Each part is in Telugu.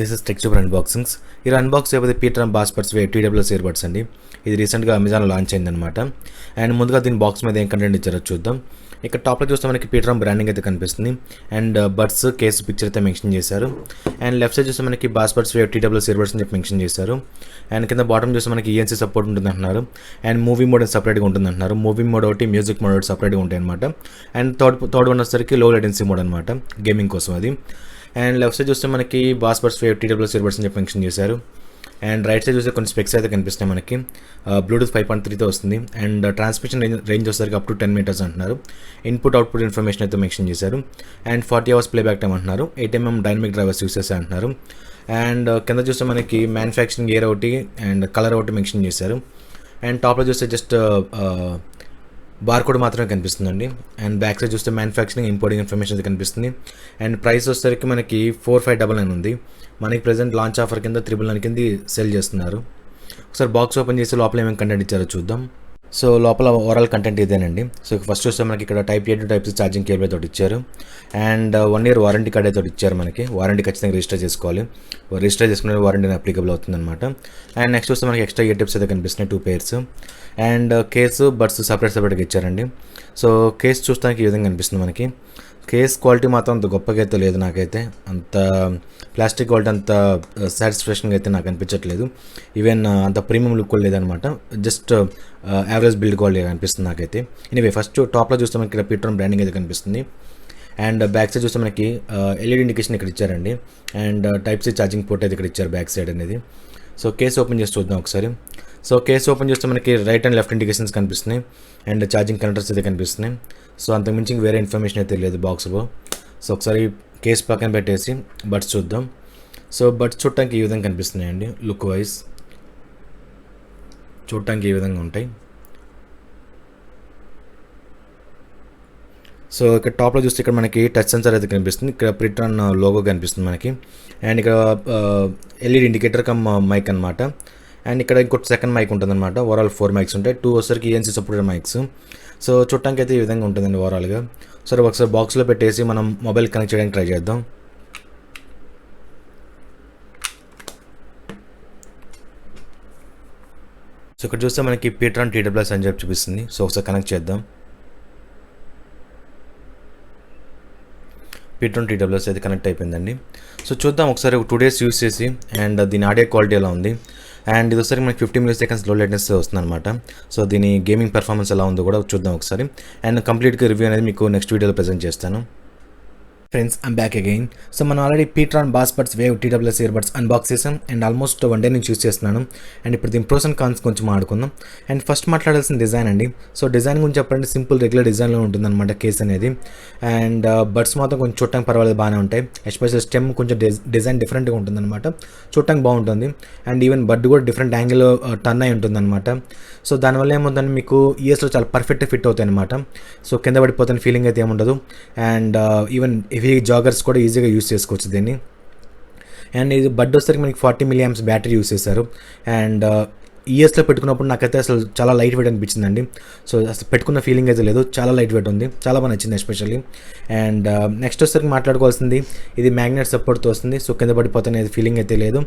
This is TeluguTechTuber-Unboxings. ఇది అన్బాక్స్ అయిపోతే pTron Bassbuds TWS Earbuds అండి. ఇది రీసెంట్గా అమెజాన్లో లాంచ్ అయిందనమాట. అండ్ ముందుగా దీని బాక్స్ మీద ఏం కంటెంట్ ఇచ్చారో చూద్దాం. ఇక్కడ టాప్లో చూస్తే మనకి pTron బ్రాండింగ్ అయితే కనిపిస్తుంది. అండ్ బడ్స్ కేసు పిక్చర్ అయితే మెన్షన్ చేశారు. అండ్ లెఫ్ట్ సైడ్ చూస్తే మనకి Bassbuds TWS Earbuds అని చెప్పి మెన్షన్ చేశారు. అండ్ కింద బాటమ్ చూస్తే మనకి ENC సపోర్ట్ ఉంటుంది అంటున్నారు. అండ్ మూవీ మోడ్ సపరేట్గా ఉంటుంది అంటున్నారు. మూవీ మోడ్ ఒకటి, మ్యూజిక్ మోడ్ ఒకటి సపరేట్గా ఉంటాయి అనమాట. అండ్ థర్డ్ వన్ వచ్చేసరికి లో లేటెన్సీ మోడ్ అనమాట, గేమింగ్ కోసం అది. అండ్ లెఫ్ట్ సైడ్ చూస్తే మనకి Bassbuds TWS Earbuds అని చెప్పి మెన్షన్ చేశారు. అండ్ రైట్ సైడ్ చూస్తే కొన్ని స్పెక్స్ అయితే కనిపిస్తున్నాయి మనకి. బ్లూటూత్ 5.3తో వస్తుంది. అండ్ ట్రాన్స్మిషన్ రేంజ్ వచ్చేసరికి అప్ టు 10 మీటర్స్ అంటున్నారు. ఇన్పుట్ అవుట్పుట్ ఇన్ఫర్మేషన్ అయితే మెన్షన్ చేశారు. అండ్ 40 hours ప్లేబ్యాక్ టైం అంటున్నారు. 8mm డైనమిక్ డ్రైవర్స్ యూస్ చేస్తారు అంటున్నారు. అండ్ కింద చూస్తే మనకి మ్యానుఫ్యాక్చరింగ్ ఇయర్ ఒకటి అండ్ కలర్ ఒకటి మెన్షన్ చేశారు. అండ్ టాప్లో చూస్తే జస్ట్ బార్కోడ్ మాత్రమే కనిపిస్తుందండి. అండ్ బ్యాక్ సైడ్ చూస్తే మ్యానుఫ్యాక్చరింగ్ ఇంపోర్టింగ్ ఇన్ఫర్మేషన్ అయితే కనిపిస్తుంది. అండ్ ప్రైస్ వచ్చేసరికి మనకి 4599 ఉంది. మనకి ప్రెజెంట్ లాంచ్ ఆఫర్ కింద 399 కింద సెల్ చేస్తున్నారు. ఒకసారి బాక్స్ ఓపెన్ చేసి లోపల ఏమేమి కంటెంట్ ఇచ్చారో చూద్దాం. సో లోపల ఓవరాల్ కంటెంట్ ఇదేనండి. సో ఫస్ట్ చూస్తే మనకి ఇక్కడ Type A to Type C charging cable అయితే ఇచ్చారు. అండ్ 1 year వారంటీ కార్డ్ అయితే ఇచ్చారు మనకి. వారంటీ ఖచ్చితంగా రిజిస్టర్ చేసుకోవాలి. రిజిస్టర్ చేసుకునే వారంటీ అప్లికబుల్ అవుతుంది అనమాట. అండ్ నెక్స్ట్ చూస్తే మనకి ఎక్స్ట్రా ఇయర్ టిప్స్ అయితే కనిపిస్తున్నాయి, 2 pairs. అండ్ కేసు బడ్స్ సపరేట్గా ఇచ్చారండి. సో కేసు చూస్తానికి ఈ విధంగా కనిపిస్తుంది మనకి. కేస్ క్వాలిటీ మాత్రం అంత గొప్పగా అయితే లేదు, నాకైతే అంత ప్లాస్టిక్ క్వాలిటీ అంత సాటిస్ఫాక్షన్గా అయితే నాకు అనిపించట్లేదు. ఈవెన్ అంత ప్రీమియం లుక్ కూడా లేదనమాట. జస్ట్ యావరేజ్ బిల్డ్ క్వాలిటీ అనిపిస్తుంది నాకైతే. ఎనీవే ఫస్ట్ టాప్లో చూస్తే మనకి ఇక్కడ pTron బ్రాండింగ్ అయితే కనిపిస్తుంది. అండ్ బ్యాక్ సైడ్ చూస్తే మనకి LED ఇండికేషన్ ఇక్కడ ఇచ్చారండి. And Type C charging port అయితే ఇక్కడ ఇచ్చారు బ్యాక్ సైడ్ అనేది. సో కేసు ఓపెన్ చేసి చూద్దాం ఒకసారి. సో కేసు ఓపెన్ చేస్తే మనకి రైట్ అండ్ లెఫ్ట్ ఇండికేషన్స్ కనిపిస్తున్నాయి. అండ్ ఛార్జింగ్ కనెక్టర్స్ అయితే కనిపిస్తున్నాయి. సో అంతకుమించి వేరే ఇన్ఫర్మేషన్ అయితే లేదు బాక్స్లో. సో ఒకసారి కేసు పక్కన పెట్టేసి బడ్స్ చూద్దాం. సో బడ్స్ చూడటానికి ఈ విధంగా కనిపిస్తున్నాయండి. లుక్ వైజ్ చూడటానికి ఈ విధంగా ఉంటాయి. సో ఇక్కడ టాప్లో చూస్తే ఇక్కడ మనకి టచ్ సెన్సార్ అయితే కనిపిస్తుంది. ఇక్కడ pTron లోగో కనిపిస్తుంది మనకి. అండ్ ఇక్కడ LED ఇండికేటర్ కమ్ మైక్ అనమాట. అండ్ ఇక్కడ ఇంకోటి సెకండ్ మైక్ ఉంటుంది అనమాట. ఓవరాల్ 4 mics ఉంటాయి. 2 వచ్చరికి ENC సపోర్టెడ్ మైక్స్. సో చూడటానికి అయితే ఈ విధంగా ఉంటుందండి ఓవరాల్గా. సరే ఒకసారి బాక్స్లో పెట్టేసి మనం మొబైల్ కనెక్ట్ చేయడానికి ట్రై చేద్దాం. సో ఇక్కడ చూస్తే మనకి pTron TWS అని చెప్పి చూపిస్తుంది. సో ఒకసారి కనెక్ట్ చేద్దాం. pTron TWS అయితే కనెక్ట్ అయిపోయిందండి. సో చూద్దాం ఒకసారి 2 days యూస్ చేసి అండ్ దీని ఆడియో క్వాలిటీ ఎలా ఉంది. అండ్ ఇది ఒకసారి మనకి 50 milliseconds లో లేటెన్సీ వస్తుంది అనమాట. సో దీని గేమింగ్ పెర్ఫార్మెన్స్ ఎలా ఉందో కూడా చూద్దాం ఒకసారి. అండ్ కంప్లీట్గా రివ్యూ అనేది మీకు నెక్స్ట్ వీడియోలో ప్రజెంట్ చేస్తాను. Friends, I'm back again. So మనం already pTron Bassbuds TWS Earbuds unbox చేసాం. అండ్ ఆల్మోస్ట్ 1 day నుంచి యూస్ చేస్తున్నాను. అండ్ ఇప్పుడు దీని ప్రోస్ అండ్ కాన్స్ కొంచెం ఆడుకుందాం. అండ్ ఫస్ట్ మాట్లాడాల్సిన డిజైన్ అండి. సో డిజైన్ గురించి చెప్పాలంటే సింపుల్ రెగ్యులర్ డిజైన్లో ఉంటుందన్నమాట కేస్ అనేది. అండ్ బడ్స్ మాత్రం కొంచెం చూడటానికి పర్వాలేదు, బాగానే ఉంటాయి. ఎస్పెషల్ స్టెమ్ కొంచెం డిజైన్ డిఫరెంట్గా ఉంటుందన్నమాట. చూడటానికి బాగుంటుంది. అండ్ ఈవెన్ బడ్ కూడా డిఫరెంట్ యాంగిల్లో టర్న్ అయి ఉంటుందన్నమాట. సో దానివల్ల ఏముందంటే మీకు ఇయర్స్లో చాలా పర్ఫెక్ట్గా ఫిట్ అవుతాయి అనమాట. సో కింద పడిపోతున్న ఫీలింగ్ అయితే ఏముండదు. అండ్ ఈవెన్ హెవీ జాగర్స్ కూడా ఈజీగా యూస్ చేసుకోవచ్చు దీన్ని. అండ్ ఇది బడ్ వచ్చేసరికి మనకి 40 mAh బ్యాటరీ యూస్ చేశారు. అండ్ ఇయర్స్లో పెట్టుకున్నప్పుడు నాకైతే అసలు చాలా లైట్ వెయిట్ అనిపించిందండి. సో అసలు పెట్టుకున్న ఫీలింగ్ అయితే లేదు, చాలా లైట్ వెయిట్ ఉంది, చాలా బాగా నచ్చింది ఎస్పెషల్లీ. అండ్ నెక్స్ట్ వచ్చేసరికి మాట్లాడుకోవాల్సింది, ఇది మ్యాగ్నెట్ సపోర్ట్తో వస్తుంది. సో కింద పడిపోతున్న ఫీలింగ్ అయితే లేదు.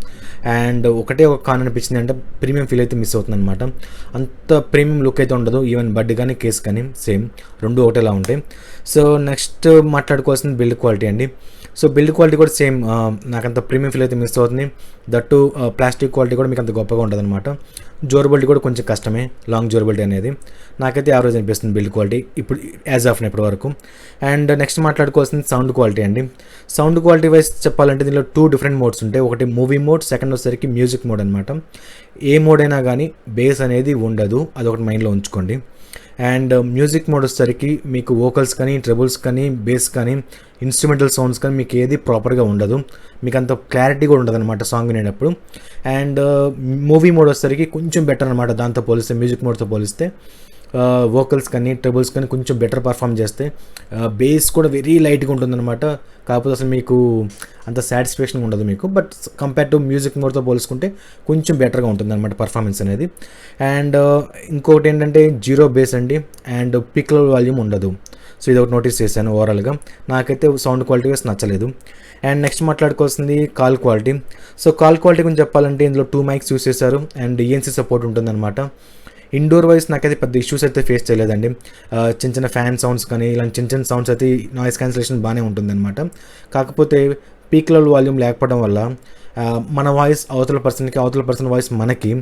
అండ్ ఒక కాన్ అనిపించింది అంటే ప్రీమియం ఫీల్ అయితే మిస్ అవుతుంది అనమాట. అంత ప్రీమియం లుక్ అయితే ఉండదు. ఈవెన్ బడ్ కానీ కేస్ కానీ సేమ్ రెండు ఒకటేలా ఉంటాయి. సో నెక్స్ట్ మాట్లాడుకోవాల్సింది బిల్డ్ క్వాలిటీ అండి. సో బిల్డ్ క్వాలిటీ కూడా సేమ్, నాకంత ప్రీమియం ఫీల్ అయితే మిస్ అవుతుంది. దట్టు ప్లాస్టిక్ క్వాలిటీ కూడా మీకు అంత గొప్పగా ఉంటుంది అనమాట. డ్యూరబిలిటీ కూడా కొంచెం కష్టమే, లాంగ్ డ్యూరబిలిటీ అనేది. నాకైతే యావరేజ్ అనిపిస్తుంది బిల్డ్ క్వాలిటీ ఇప్పుడు యాజ్ ఆఫ్ ఇప్పటి వరకు. అండ్ నెక్స్ట్ మాట్లాడుకోవాల్సింది సౌండ్ క్వాలిటీ అండి. సౌండ్ క్వాలిటీ వైజ్ చెప్పాలంటే దీనిలో 2 different మోడ్స్ ఉంటాయి. ఒకటి మూవీ మోడ్, సెకండ్ వచ్చేసరికి మ్యూజిక్ మోడ్ అనమాట. ఏ మోడ్ అయినా కానీ బేస్ అనేది ఉండదు, అదొకటి మైండ్లో ఉంచుకోండి. అండ్ మ్యూజిక్ మోడ్ వచ్చేసరికి మీకు వోకల్స్ కానీ, ట్రెబుల్స్ కానీ, బేస్ కానీ, ఇన్స్ట్రుమెంటల్ సౌండ్స్ కానీ మీకు ఏది ప్రాపర్గా ఉండదు. మీకు అంత క్లారిటీ కూడా ఉండదు అనమాట సాంగ్ వినేటప్పుడు. అండ్ మూవీ మోడ్ వచ్చేసరికి కొంచెం బెటర్ అనమాట, దాంతో పోలిస్తే మ్యూజిక్ మోడ్తో పోలిస్తే. వోకల్స్ కానీ, ట్రెబుల్స్ కానీ కొంచెం బెటర్ పర్ఫామ్ చేస్తే, బేస్ కూడా వెరీ లైట్గా ఉంటుందన్నమాట. కాకపోతే అసలు మీకు అంత సాటిస్ఫాక్షన్ ఉండదు మీకు. బట్ కంపేర్ టు మ్యూజిక్ మోడ్తో పోల్చుకుంటే కొంచెం బెటర్గా ఉంటుందన్నమాట పర్ఫార్మెన్స్ అనేది. అండ్ ఇంకోటి ఏంటంటే 0 బేస్ అండి. అండ్ పిక్ వాల్యూమ్ ఉండదు. సో ఇది ఒకటి నోటీస్ చేశాను ఓవరాల్గా. నాకైతే సౌండ్ క్వాలిటీ వైస్ నచ్చలేదు. అండ్ నెక్స్ట్ మాట్లాడుకోవాల్సింది call quality. So call quality గురించి చెప్పాలంటే ఇందులో 2 మైక్స్ యూస్ చేశారు అండ్ ENC సపోర్ట్ ఉంటుందన్నమాట. ఇండోర్ వైస్ నాకైతే పెద్ద ఇష్యూస్ అయితే ఫేస్ చేయలేదండి. చిన్న చిన్న ఫ్యాన్ సౌండ్స్ కానీ ఇలాంటి చిన్న చిన్న సౌండ్స్ అయితే నాయిస్ క్యాన్సిలేషన్ బాగానే ఉంటుందన్నమాట. కాకపోతే పీక్ లెవెల్ వాల్యూమ్ లేకపోవడం వల్ల మన వాయిస్ అవతల పర్సన్ వాయిస్ మనకి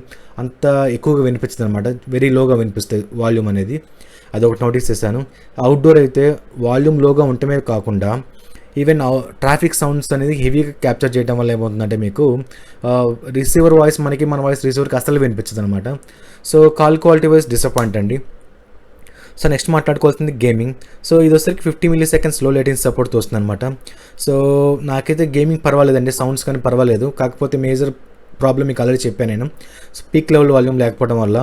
అంత ఎక్కువగా వినిపించదు అనమాట. వెరీ లోగా వినిపిస్తుంది వాల్యూమ్ అనేది. అదొకటి నోటీస్ చేశాను. అవుట్డోర్ అయితే వాల్యూమ్ లోగా ఉండటమే కాకుండా ఈవెన్ ట్రాఫిక్ సౌండ్స్ అనేది హెవీగా క్యాప్చర్ చేయడం వల్ల ఏమవుతుందంటే మీకు రిసీవర్ వాయిస్ మనకి మన వాయిస్ రిసీవర్కి అసలు వినిపించదు అనమాట. So call quality wise disappoint అండి. సో నెక్స్ట్ మాట్లాడుకోవాల్సింది గేమింగ్. సో ఇది వచ్చరికి 50 ms లో లేటెన్సీ సపోర్ట్తో వస్తుంది అనమాట. సో నాకైతే గేమింగ్ పర్వాలేదండి, సౌండ్స్ కానీ పర్వాలేదు. కాకపోతే మేజర్ ప్రాబ్లమ్ మీకు ఆల్రెడీ చెప్పాను నేను. పీక్ లెవెల్ వాల్యూమ్ లేకపోవడం వల్ల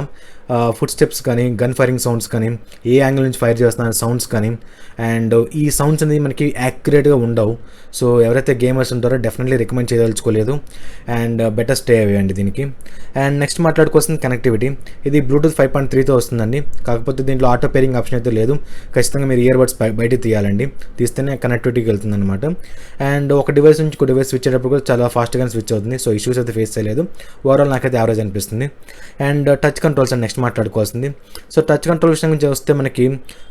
ఫుట్ స్టెప్స్ కానీ గన్ ఫైరింగ్ సౌండ్స్ కానీ ఏ యాంగిల్ నుంచి ఫైర్ చేస్తున్న సౌండ్స్ కానీ అండ్ ఈ సౌండ్స్ అనేది మనకి యాక్యురేట్గా ఉండవు. సో ఎవరైతే గేమర్స్ ఉంటారో డెఫినెట్లీ రికమెండ్ చేయదలుచుకోలేదు అండ్ బెటర్ స్టే అవ్వండి దీనికి. అండ్ నెక్స్ట్ మాట్లాడుకోవాల్సింది కనెక్టివిటీ. ఇది బ్లూటూత్ 5.3తో వస్తుందండి. కాకపోతే దీంట్లో ఆటో పేరింగ్ ఆప్షన్ అయితే లేదు. ఖచ్చితంగా మీరు ఇయర్బడ్స్ బయటికి తీయాలండి, తీస్తేనే కనెక్టివిటీకి వెళ్తుంది అనమాట. అండ్ ఒక డివైస్ నుంచి ఒక డివైస్ స్విచ్ అయ్యేటప్పుడు కూడా చాలా ఫాస్ట్గా స్విచ్ అవుతుంది. సో ఇష్యూస్ అయితే ఫేస్ చేయలేదు. ఓవరాల్ నాకైతే యావరేజ్ అనిపిస్తుంది. And touch controls and next మాట్లాడుకోవాల్సింది. సో టచ్ కంట్రోల్ విషయం గురించి వస్తే మనకి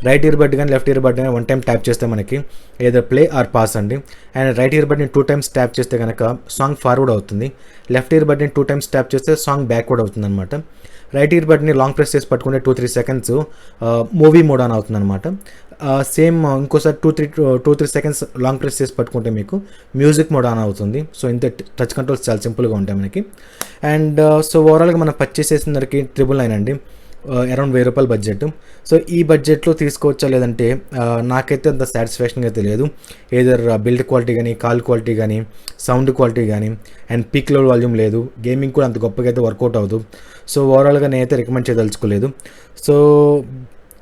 రైట్ ఇయర్బడ్ కానీ లెఫ్ట్ ఇయర్బడ్ కానీ 1 టైం ట్యాప్ చేస్తే మనకి ఏదో ప్లే ఆర్ పాస్ అండి. అండ్ రైట్ ఇయర్బడ్ని 2 టైమ్స్ ట్యాప్ చేస్తే కనుక సాంగ్ ఫార్వర్డ్ అవుతుంది. లెఫ్ట్ ఇయర్బడ్ని 2 టైమ్స్ ట్యాప్ చేస్తే సాంగ్ బ్యాక్వర్డ్ అవుతుంది అనమాట. రైట్ ఇయర్బడ్ని లాంగ్ ప్రెస్ చేసి పట్టుకుంటే 2-3 సెకండ్స్ మూవీ మోడ్ ఆన్ అవుతుంది అనమాట. సేమ్ ఇంకోసారి 2-3 సెకండ్స్ లాంగ్ ప్రెస్ చేసి పట్టుకుంటే మీకు మ్యూజిక్ మోడ్ ఆన్ అవుతుంది. సో ఇంత టచ్ కంట్రోల్స్ చాలా సింపుల్గా ఉంటాయి మనకి. అండ్ సో ఓవరాల్గా మనం పర్చేస్ చేసినరికి 999 అండి, అరౌండ్ ₹1000 బడ్జెట్. సో ఈ బడ్జెట్లో తీసుకోవచ్చా లేదంటే నాకైతే అంత సాటిస్ఫాక్షన్ అయితే లేదు. ఏదర్ బిల్డ్ క్వాలిటీ కానీ కాల్ క్వాలిటీ కానీ సౌండ్ క్వాలిటీ కానీ అండ్ పీక్ లెవెల్ వాల్యూమ్ లేదు. గేమింగ్ కూడా అంత గొప్పగా అయితే వర్కౌట్ అవ్వదు. సో ఓవరాల్గా నేనైతే రికమెండ్ చేయదలుచుకోలేదు. సో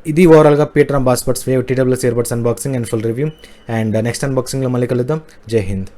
ఇది ఓవరాల్గా pTron Bassbuds TWS earbuds unboxing and full review. And next అన్బాక్సింగ్లో మళ్ళీ కలుద్దాం. జై హింద్.